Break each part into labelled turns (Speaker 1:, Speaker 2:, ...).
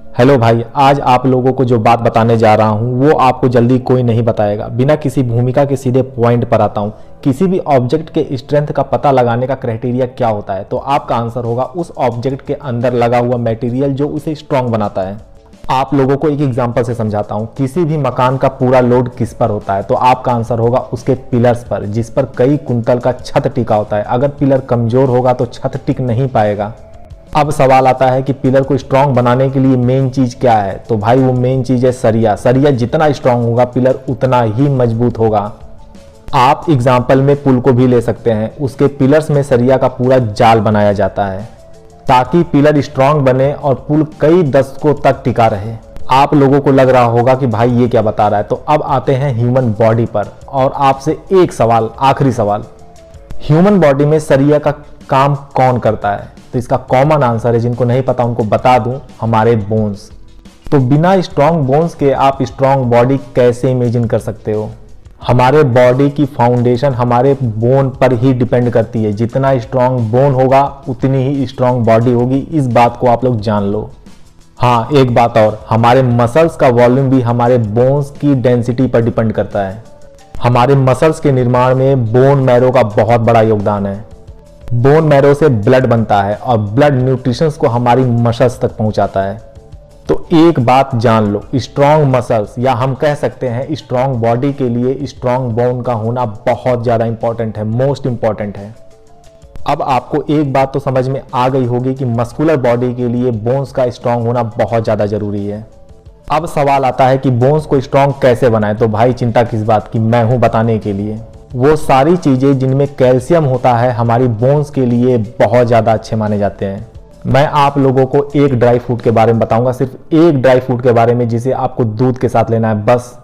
Speaker 1: Hello भाई, आज आप लोगों को जो बात बताने जा रहा हूँ वो आपको जल्दी कोई नहीं बताएगा। बिना किसी भूमिका के सीधे पॉइंट पर आता हूँ। किसी भी ऑब्जेक्ट के स्ट्रेंथ का पता लगाने का क्राइटेरिया क्या होता है? तो आपका आंसर होगा उस ऑब्जेक्ट के अंदर लगा हुआ मटेरियल जो उसे स्ट्रांग बनाता है। आप लोगों को एक एग्जांपल से समझाता हूँ। किसी भी मकान का पूरा लोड किस पर होता है? तो आपका आंसर होगा उसके पिलर्स पर, जिस पर कई कुंतल का छत टिका होता है। अगर पिलर कमजोर होगा तो छत टिक नहीं पाएगा। अब सवाल आता है कि पिलर को स्ट्रांग बनाने के लिए मेन चीज क्या है? तो भाई वो मेन चीज है सरिया। सरिया जितना स्ट्रांग होगा पिलर उतना ही मजबूत होगा। आप एग्जाम्पल में पुल को भी ले सकते हैं। उसके पिलर्स में सरिया का पूरा जाल बनाया जाता है ताकि पिलर स्ट्रांग बने और पुल कई दशकों तक टिका रहे। आप लोगों को लग रहा होगा कि भाई ये क्या बता रहा है। तो अब आते हैं ह्यूमन बॉडी पर और आपसे एक सवाल, आखिरी सवाल, ह्यूमन बॉडी में सरिया का काम कौन करता है? तो इसका कॉमन आंसर है, जिनको नहीं पता उनको बता दूं, हमारे बोन्स। तो बिना स्ट्रांग बोन्स के आप स्ट्रांग बॉडी कैसे इमेजिन कर सकते हो? हमारे बॉडी की फाउंडेशन हमारे बोन पर ही डिपेंड करती है। जितना स्ट्रांग बोन होगा उतनी ही स्ट्रांग बॉडी होगी। इस बात को आप लोग जान लो। हाँ, एक बात और, हमारे मसल्स का वॉल्यूम भी हमारे बोन्स की डेंसिटी पर डिपेंड करता है। हमारे मसल्स के निर्माण में बोन मैरो का बहुत बड़ा योगदान है। बोन मैरो से ब्लड बनता है और ब्लड न्यूट्रिशंस को हमारी मसल्स तक पहुंचाता है। तो एक बात जान लो, स्ट्रांग मसल्स या हम कह सकते हैं स्ट्रांग बॉडी के लिए स्ट्रांग बोन का होना बहुत ज़्यादा इंपॉर्टेंट है, मोस्ट इंपॉर्टेंट है। अब आपको एक बात तो समझ में आ गई होगी कि मस्कुलर बॉडी के लिए बोन्स का स्ट्रांग होना बहुत ज़्यादा ज़रूरी है। अब सवाल आता है कि बोन्स को स्ट्रांग कैसे बनाएं? तो भाई चिंता किस बात की, मैं हूं बताने के लिए। वो सारी चीज़ें जिनमें कैल्शियम होता है हमारी बोन्स के लिए बहुत ज़्यादा अच्छे माने जाते हैं। मैं आप लोगों को एक ड्राई फ्रूट के बारे में बताऊंगा, सिर्फ एक ड्राई फ्रूट के बारे में, जिसे आपको दूध के साथ लेना है। बस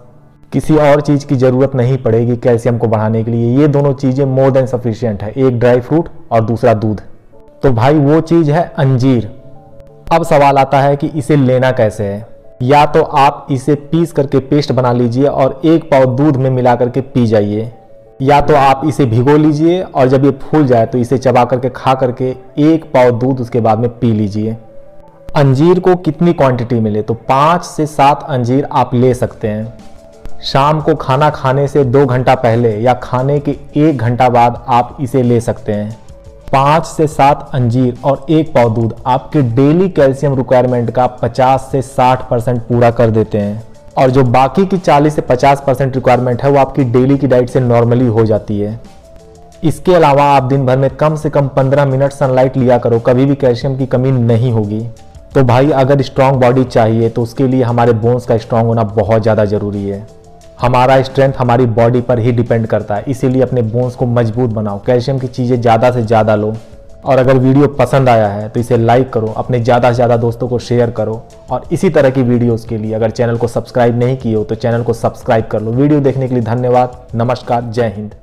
Speaker 1: किसी और चीज़ की ज़रूरत नहीं पड़ेगी कैल्शियम को बढ़ाने के लिए। ये दोनों चीज़ें मोर देन सफिशिएंट है, एक ड्राई फ्रूट और दूसरा दूध। तो भाई वो चीज़ है अंजीर। अब सवाल आता है कि इसे लेना कैसे है? या तो आप इसे पीस करके पेस्ट बना लीजिए और एक पाव दूध में मिला करके पी जाइए, या तो आप इसे भिगो लीजिए और जब ये फूल जाए तो इसे चबा करके खा करके एक पाव दूध उसके बाद में पी लीजिए। अंजीर को कितनी क्वांटिटी मिले? तो 5 से 7 अंजीर आप ले सकते हैं। शाम को खाना खाने से 2 घंटा पहले या खाने के 1 घंटा बाद आप इसे ले सकते हैं। 5 से 7 अंजीर और एक पाव दूध आपके डेली कैल्शियम रिक्वायरमेंट का 50 से 60% पूरा कर देते हैं, और जो बाकी की 40 से 50% रिक्वायरमेंट है वो आपकी डेली की डाइट से नॉर्मली हो जाती है। इसके अलावा आप दिन भर में कम से कम 15 मिनट सनलाइट लिया करो, कभी भी कैल्शियम की कमी नहीं होगी। तो भाई अगर स्ट्रांग बॉडी चाहिए तो उसके लिए हमारे बोन्स का स्ट्रांग होना बहुत ज़्यादा ज़रूरी है। हमारा स्ट्रेंथ हमारी बॉडी पर ही डिपेंड करता है, इसीलिए अपने बोन्स को मजबूत बनाओ, कैल्शियम की चीज़ें ज़्यादा से ज़्यादा लो। और अगर वीडियो पसंद आया है तो इसे लाइक करो, अपने ज़्यादा से ज़्यादा दोस्तों को शेयर करो, और इसी तरह की वीडियोस के लिए अगर चैनल को सब्सक्राइब नहीं किए हो तो चैनल को सब्सक्राइब कर लो। वीडियो देखने के लिए धन्यवाद। नमस्कार, जय हिंद।